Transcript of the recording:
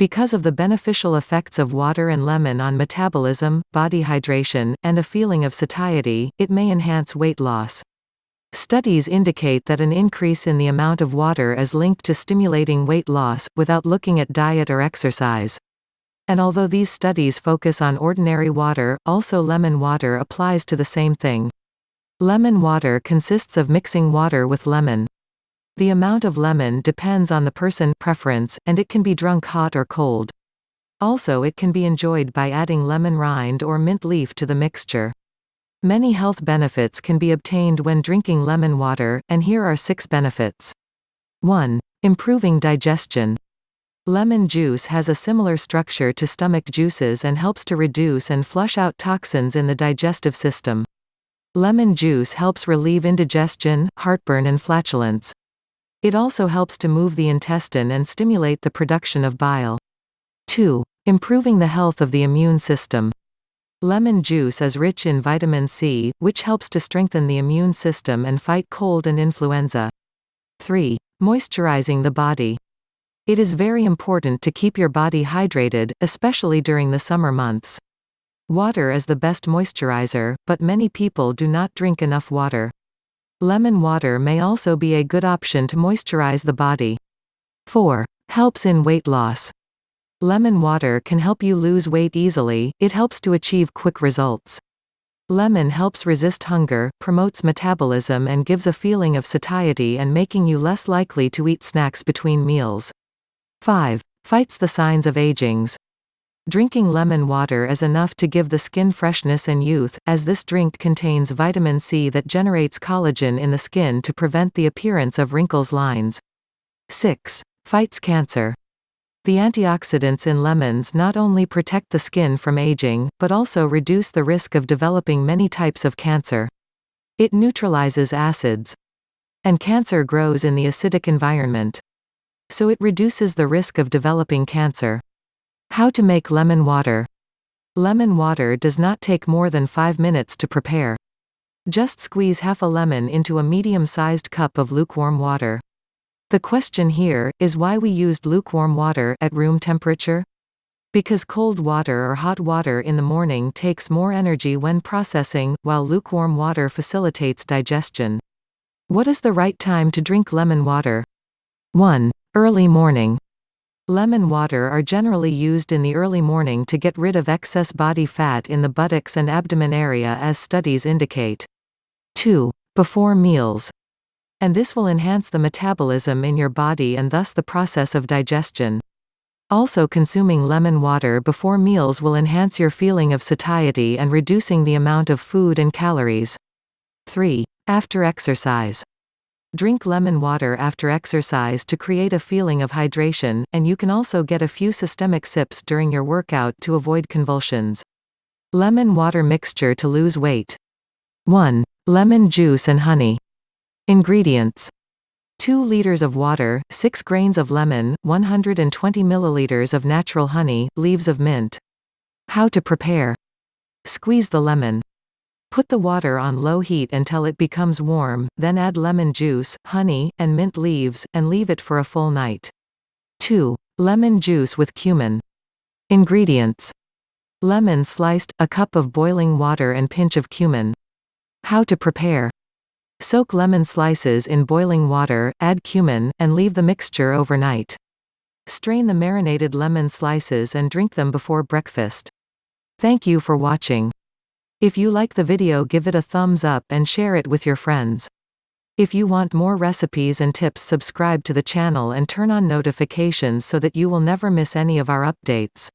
Because of the beneficial effects of water and lemon on metabolism, body hydration, and a feeling of satiety, it may enhance weight loss. Studies indicate that an increase in the amount of water is linked to stimulating weight loss, without looking at diet or exercise. And although these studies focus on ordinary water, also lemon water applies to the same thing. Lemon water consists of mixing water with lemon. The amount of lemon depends on the person's preference, and it can be drunk hot or cold. Also, it can be enjoyed by adding lemon rind or mint leaf to the mixture. Many health benefits can be obtained when drinking lemon water, and here are 6 benefits. 1. Improving digestion. Lemon juice has a similar structure to stomach juices and helps to reduce and flush out toxins in the digestive system. Lemon juice helps relieve indigestion, heartburn, and flatulence. It also helps to move the intestine and stimulate the production of bile. 2. Improving the health of the immune system. Lemon juice is rich in vitamin C, which helps to strengthen the immune system and fight cold and influenza. 3. Moisturizing the body. It is very important to keep your body hydrated, especially during the summer months. Water is the best moisturizer, but many people do not drink enough water. Lemon water may also be a good option to moisturize the body. 4. Helps in weight loss. Lemon water can help you lose weight easily, it helps to achieve quick results. Lemon helps resist hunger, promotes metabolism, and gives a feeling of satiety and making you less likely to eat snacks between meals. 5. Fights the signs of aging. Drinking lemon water is enough to give the skin freshness and youth, as this drink contains vitamin C that generates collagen in the skin to prevent the appearance of wrinkles lines. 6. Fights cancer. The antioxidants in lemons not only protect the skin from aging, but also reduce the risk of developing many types of cancer. It neutralizes acids. And cancer grows in the acidic environment. So it reduces the risk of developing cancer. How to make lemon water. Lemon water does not take more than 5 minutes to prepare. Just squeeze half a lemon into a medium-sized cup of lukewarm water. The question here is why we used lukewarm water at room temperature? Because cold water or hot water in the morning takes more energy when processing, while lukewarm water facilitates digestion. What is the right time to drink lemon water? 1. Early morning. Lemon water are generally used in the early morning to get rid of excess body fat in the buttocks and abdomen area, as studies indicate. 2. Before meals. And this will enhance the metabolism in your body and thus the process of digestion. Also, consuming lemon water before meals will enhance your feeling of satiety and reducing the amount of food and calories. 3. After exercise. Drink lemon water after exercise to create a feeling of hydration, and you can also get a few systemic sips during your workout to avoid convulsions. Lemon water mixture to lose weight. 1. Lemon juice and honey. Ingredients: 2 liters of water, 6 grains of lemon, 120 milliliters of natural honey, leaves of mint. How to prepare. Squeeze the lemon. Put the water on low heat until it becomes warm, then add lemon juice, honey, and mint leaves, and leave it for a full night. 2. Lemon juice with cumin. Ingredients: lemon sliced, a cup of boiling water and pinch of cumin. How to prepare. Soak lemon slices in boiling water, add cumin, and leave the mixture overnight. Strain the marinated lemon slices and drink them before breakfast. Thank you for watching. If you like the video, give it a thumbs up and share it with your friends. If you want more recipes and tips, subscribe to the channel and turn on notifications so that you will never miss any of our updates.